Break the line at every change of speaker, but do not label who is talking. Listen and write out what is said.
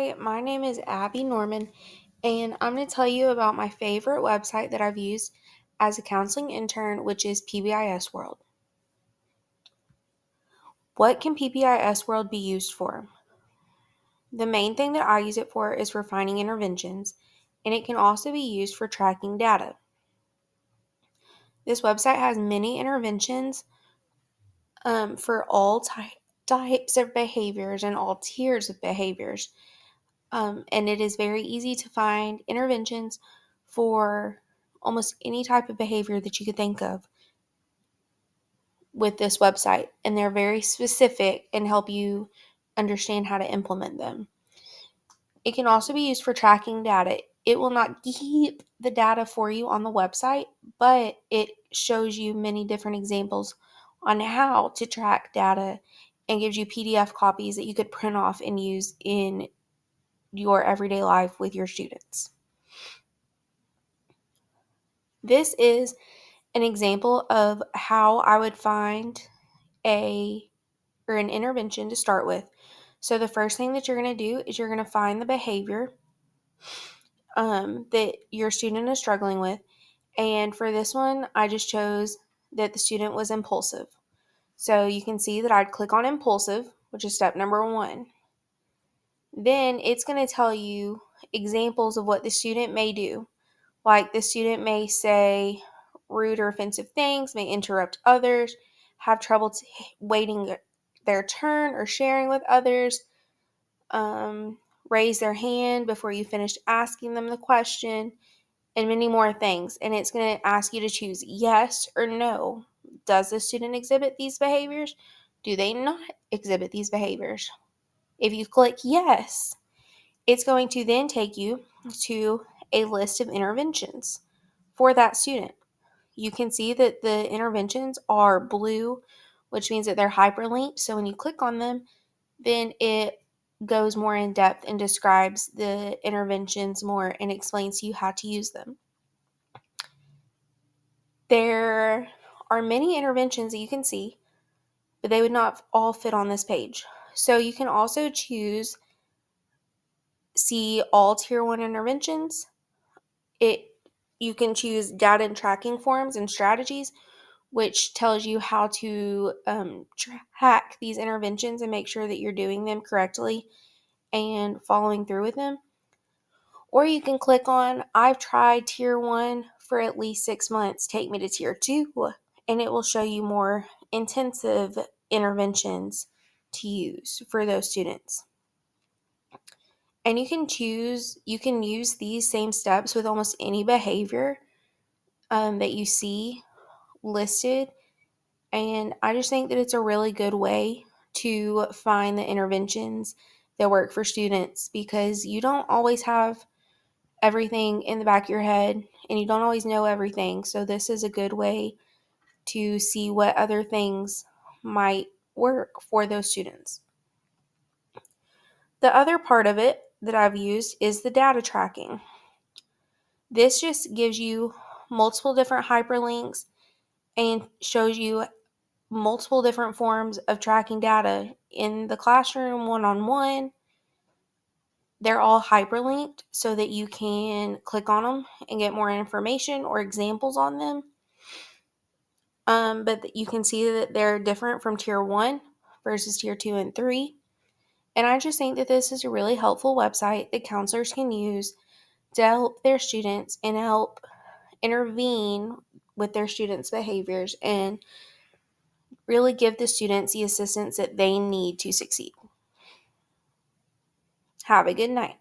Hi, my name is Abby Norman, and I'm going to tell you about my favorite website that I've used as a counseling intern, which is PBIS World. What can PBIS World be used for? The main thing that I use it for is for finding interventions, and it can also be used for tracking data. This website has many interventions for all types of behaviors and all tiers of behaviors. And it is very easy to find interventions for almost any type of behavior that you could think of with this website. And they're very specific and help you understand how to implement them. It can also be used for tracking data. It will not keep the data for you on the website, but it shows you many different examples on how to track data and gives you PDF copies that you could print off and use in your everyday life with your students. This is an example of how I would find an intervention to start with. So the first thing that you're going to do is you're going to find the behavior that your student is struggling with. And for this one, I just chose that the student was impulsive. So you can see that I'd click on impulsive, which is step number 1. Then it's going to tell you examples of what the student may do. Like the student may say rude or offensive things, may interrupt others, have trouble waiting their turn or sharing with others, raise their hand before you finish asking them the question, and many more things. And it's going to ask you to choose yes or no. Does the student exhibit these behaviors? Do they not exhibit these behaviors? If you click yes, it's going to then take you to a list of interventions for that student. You can see that the interventions are blue, which means that they're hyperlinked. So when you click on them, then it goes more in depth and describes the interventions more and explains to you how to use them. There are many interventions that you can see, but they would not all fit on this page. So you can also see all tier 1 interventions. You can choose data and tracking forms and strategies, which tells you how to track these interventions and make sure that you're doing them correctly and following through with them. Or you can click on, I've tried tier 1 for at least 6 months, take me to tier 2, and it will show you more intensive interventions to use for those students. And you can use these same steps with almost any behavior that you see listed. And I just think that it's a really good way to find the interventions that work for students, because you don't always have everything in the back of your head and you don't always know everything. So this is a good way to see what other things might work for those students. The other part of it that I've used is the data tracking. This just gives you multiple different hyperlinks and shows you multiple different forms of tracking data in the classroom, one-on-one. They're all hyperlinked so that you can click on them and get more information or examples on them. But you can see that they're different from tier 1 versus tier 2 and 3. And I just think that this is a really helpful website that counselors can use to help their students and help intervene with their students' behaviors and really give the students the assistance that they need to succeed. Have a good night.